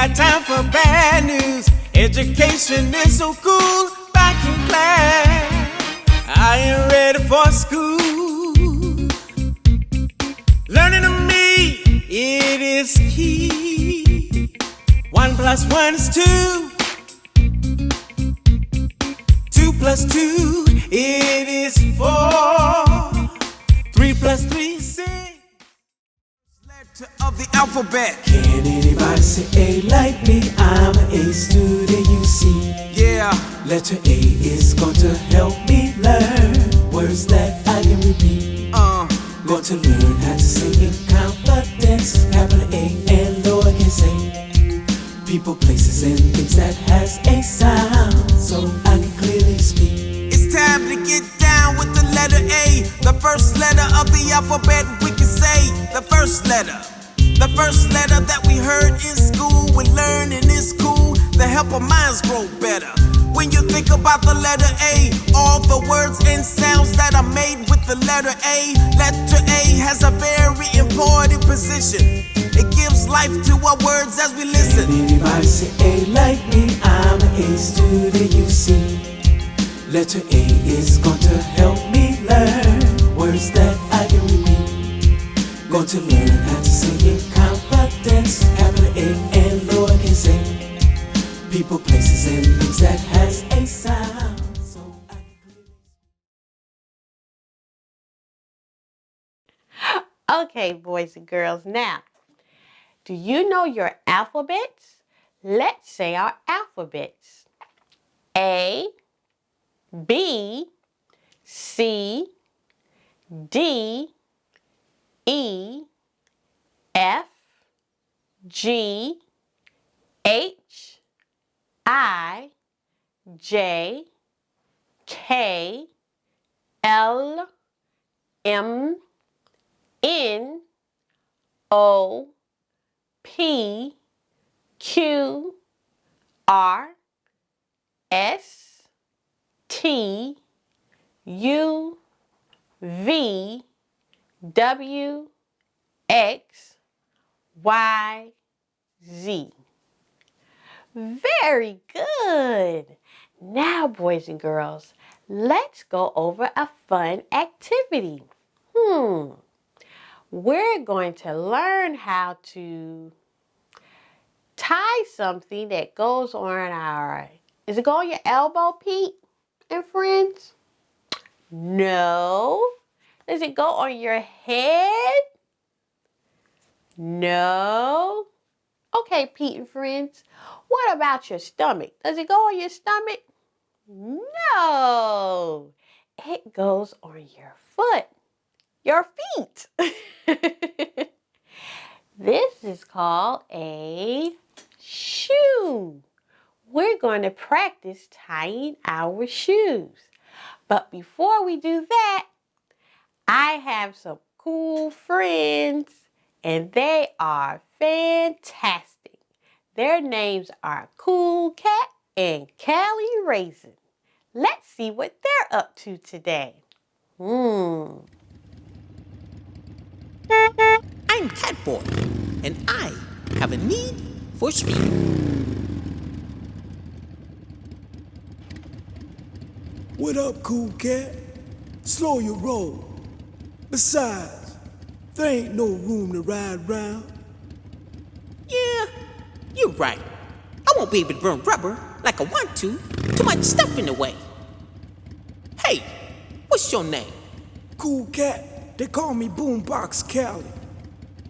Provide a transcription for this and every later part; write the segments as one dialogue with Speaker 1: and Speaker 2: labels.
Speaker 1: got time for bad news. Education is so cool. Back in class, I ain't ready for school. Learning to me, it is key. 1 + 1 is 2. 2 + 2, it is 4. 3 + 3 is 6. Letter of the alphabet.
Speaker 2: Can anybody say A like me? I'm an A student, you see.
Speaker 1: Yeah.
Speaker 2: Letter A is going to help me learn words that I can repeat. Going to learn how to sing in confidence. Capital A and lowercase a. People, places, and things that has a sound, so I can clearly speak.
Speaker 1: It's time to get down with the letter A. The first letter of the alphabet, we can say the first letter. The first letter that we heard in school. We learn and it's cool to help our minds grow better. When you think about the letter A, all the words and sounds that are made with the letter A. Letter A has a very important position. It gives life to our words as we listen.
Speaker 2: Can anybody say A like me? I'm an A student, you see. Letter A is going to help me learn words that I can repeat. Going to learn how to sing in confidence. Capital A and lowercase a. People, places, and things that has a sound. So I can
Speaker 3: Okay, boys and girls, now, do you know your alphabets? Let's say our alphabets. A, B, C, D, E, F, G, H, I, J, K, L, M, N, O, P, Q, R, S, T, U, V, W, X, Y, Z. Very good. Now, boys and girls, let's go over a fun activity. We're going to learn how to tie something that goes on our, does it go on your elbow, Pete and friends? No. Does it go on your head? No. Okay, Pete and friends. What about your stomach? Does it go on your stomach? No. It goes on your foot. Your feet. This is called a shoe. We're going to practice tying our shoes. But before we do that, I have some cool friends, and they are fantastic. Their names are Cool Cat and Callie Raisin. Let's see what they're up to today.
Speaker 4: I'm Catboy, and I have a need for speed.
Speaker 5: What up, Cool Cat? Slow your roll. Besides, there ain't no room to ride round.
Speaker 4: Yeah, you're right. I won't be able to burn rubber like I want to. Too much stuff in the way. Hey, what's your name?
Speaker 5: Cool Cat, they call me Boombox Callie.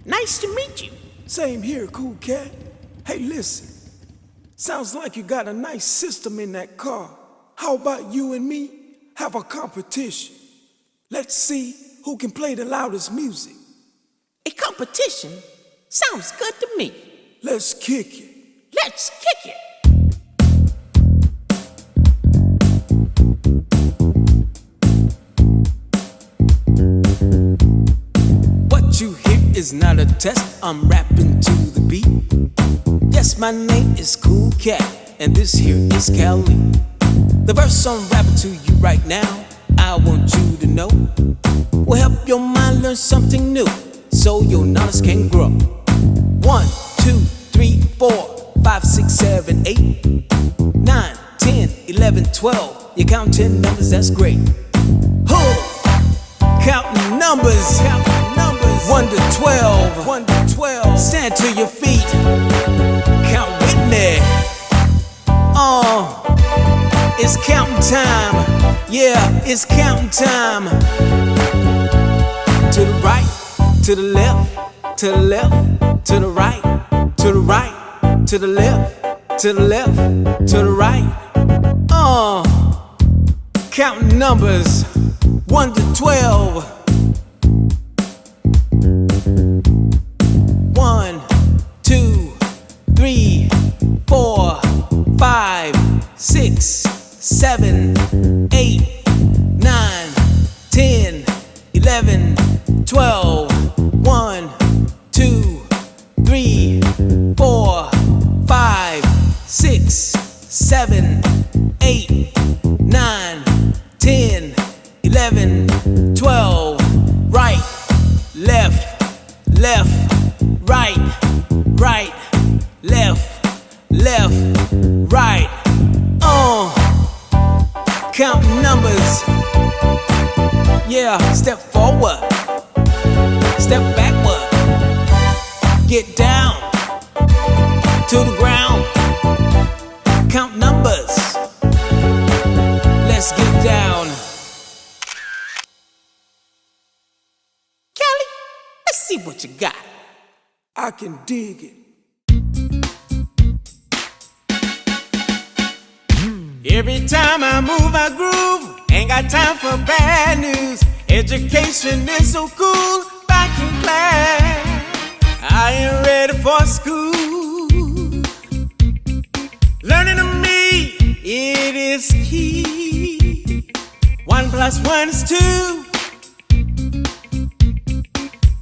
Speaker 4: Nice to meet you.
Speaker 5: Same here, Cool Cat. Hey, listen. Sounds like you got a nice system in that car. How about you and me have a competition? Let's see who can play the loudest music.
Speaker 4: A competition? Sounds good to me.
Speaker 5: Let's kick it.
Speaker 4: Let's kick it.
Speaker 1: What you hear is not a test. I'm rapping to the beat. Yes, my name is Cool Cat, and this here is Callie. The verse I'm rapping to you right now, I want you to know, will help your mind learn something new, so your knowledge can grow. 1, 2, 3, 4,
Speaker 4: 5, 6, 7, 8, 9, 10, 11, 12. You're counting numbers, that's great. Counting numbers, 1 to 12, 1 to 12. Stand to your feet, count with me. It's counting time, yeah, it's counting time. To the right, to the left, to the left, to the right, to the right, to the left, to the left, to the right. Counting numbers, 1 to 12. 1, 2, 3, 4, 5, 6, 7, 8, 9, 10, 11, 12. 1, 2, 3, 4, 5, 6, 7, 8, 9, 10, 11, 12. Right, left, left, right, right, left, left, right. Counting numbers. Yeah, step forward, step backward, get down to the ground. Count numbers. Let's get down. Kelly, let's see what you got.
Speaker 5: I can dig it.
Speaker 4: Every time I move, I groove. Ain't got time for bad news. Education is so cool. Back in class, I ain't ready for school. Learning to me, it is key. 1 plus 1 is 2.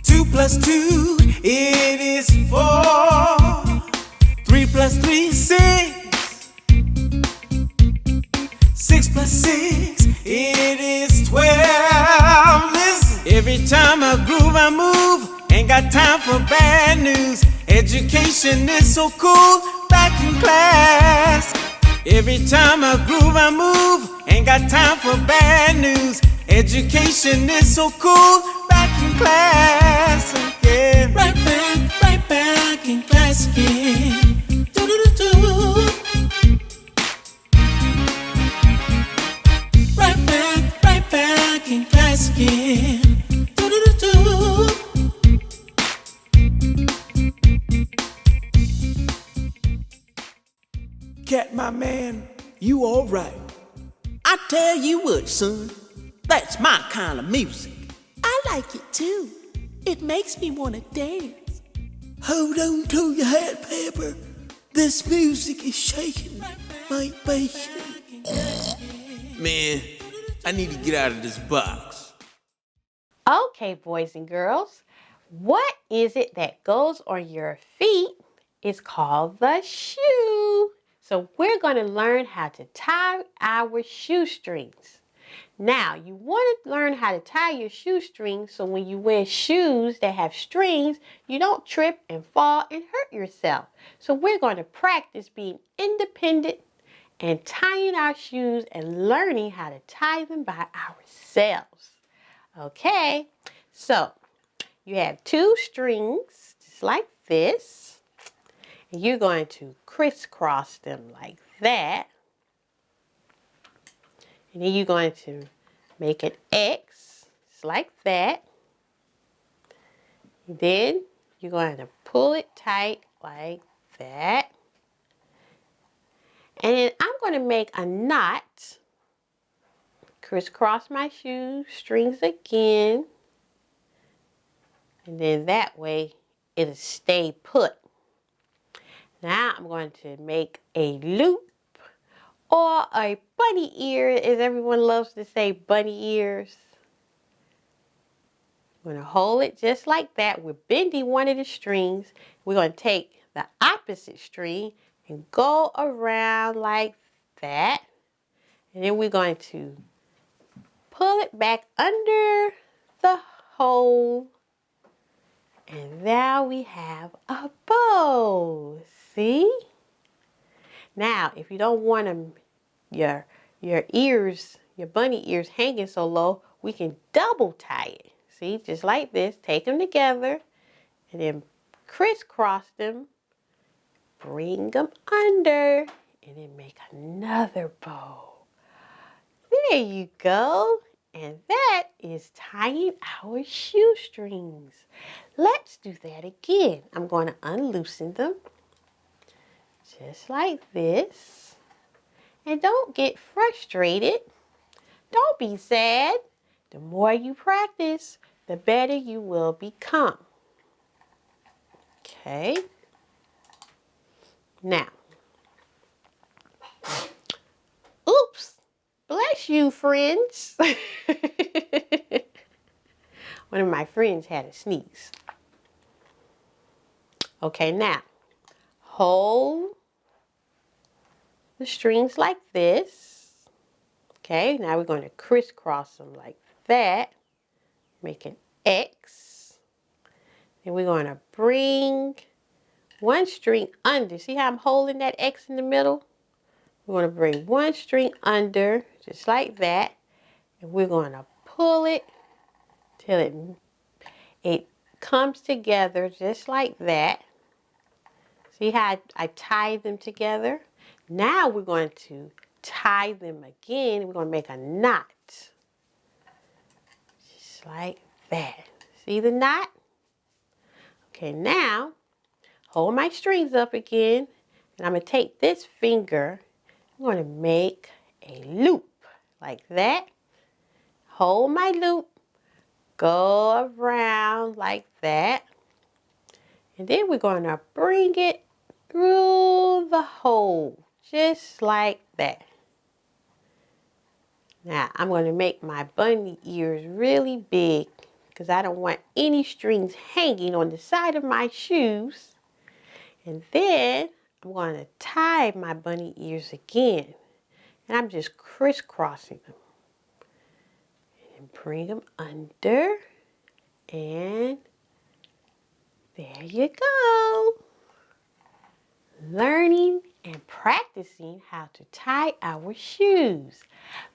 Speaker 4: 2 plus 2, it is 4. 3 plus 3 is 6. 6 plus 6, it is 12. Listen, every time I groove, I move. Ain't got time for bad news. Education is so cool. Back in class. Every time I groove, I move. Ain't got time for bad news. Education is so cool. Back in class again. Right back in class again. Do-do-do-do. Right back in class again. Do-do-do-do.
Speaker 5: Cat, my man, you alright.
Speaker 4: I tell you what, son, that's my kind of music. I like it too. It makes me want to dance.
Speaker 5: Hold on to your hat, Pepper. This music is shaking my bacon.
Speaker 4: Man, I need to get out of this box.
Speaker 3: Okay, boys and girls, what is it that goes on your feet? It's called the shoe. So we're going to learn how to tie our shoestrings. Now, you want to learn how to tie your shoestrings so when you wear shoes that have strings, you don't trip and fall and hurt yourself. So we're going to practice being independent and tying our shoes and learning how to tie them by ourselves. Okay, so you have 2 strings, just like this. And you're going to crisscross them like that. And then you're going to make an X, just like that. And then you're going to pull it tight like that. And then I'm going to make a knot. Crisscross my shoe strings again. And then that way it'll stay put. Now I'm going to make a loop or a bunny ear, as everyone loves to say, bunny ears. I'm going to hold it just like that. We're bending one of the strings. We're going to take the opposite string and go around like that. And then we're going to pull it back under the hole. And now we have a bow. See? Now, if you don't want them, your ears, your bunny ears hanging so low, we can double tie it. See, just like this. Take them together and then crisscross them. Bring them under and then make another bow. There you go. And that is tying our shoestrings. Let's do that again. I'm going to unloosen them just like this. And don't get frustrated. Don't be sad. The more you practice, the better you will become. Okay. Now, oops, bless you, friends. One of my friends had a sneeze. Okay, now, hold the strings like this. Okay, now we're going to crisscross them like that. Make an X. Then we're going to bring one string under. See how I'm holding that X in the middle? We're going to bring one string under, just like that. And we're going to pull it till it comes together just like that. See how I tied them together? Now we're going to tie them again. We're going to make a knot. Just like that. See the knot? Okay, now hold my strings up again. And I'm going to take this finger. I'm going to make a loop like that. Hold my loop. Go around like that. And then we're going to bring it through the hole. Just like that. Now, I'm going to make my bunny ears really big because I don't want any strings hanging on the side of my shoes. And then I'm going to tie my bunny ears again. And I'm just crisscrossing them. And bring them under. And there you go. Learning and practicing how to tie our shoes.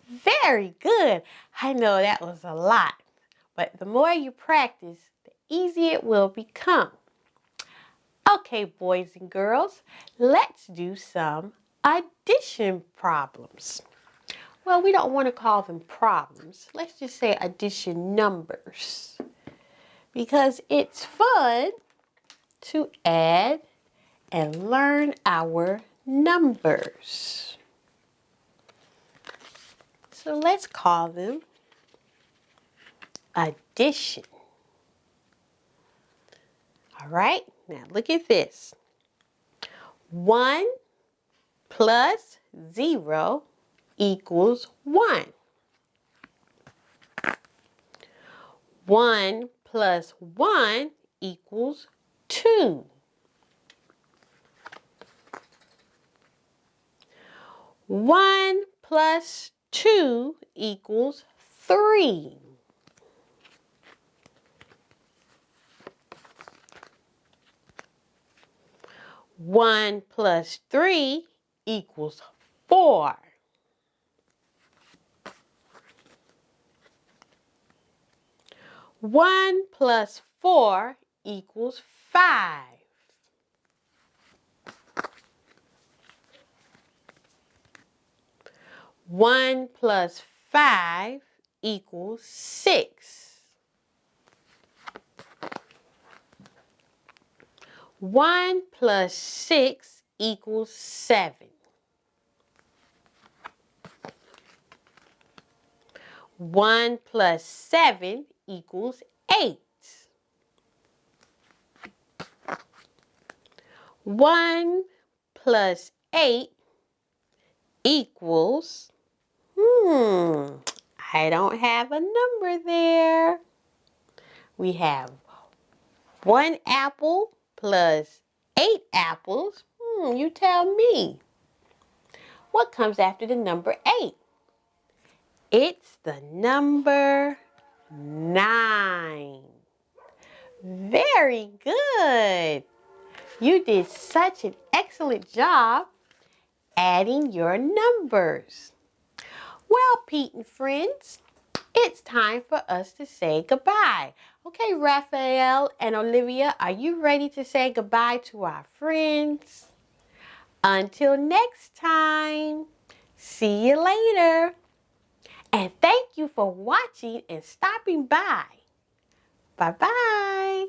Speaker 3: Very good. I know that was a lot. But the more you practice, the easier it will become. Okay, boys and girls, let's do some addition problems. Well, we don't want to call them problems. Let's just say addition numbers. Because it's fun to add and learn our numbers. So let's call them addition. All right, now look at this. 1 plus 0 equals 1. 1 plus 1 equals 2. 1 plus 2 equals 3. 1 plus 3 equals 4. 1 plus 4 equals 5. 1 plus 5 equals 6. 1 plus 6 equals 7. 1 plus 7 equals 8. 1 plus 8 equals, I don't have a number there. We have 1 apple plus 8 apples. You tell me. What comes after the number 8? It's the number 9. Very good. You did such an excellent job adding your numbers. Well, Pete and friends, it's time for us to say goodbye. Okay, Raphael and Olivia, are you ready to say goodbye to our friends? Until next time, see you later. And thank you for watching and stopping by. Bye-bye.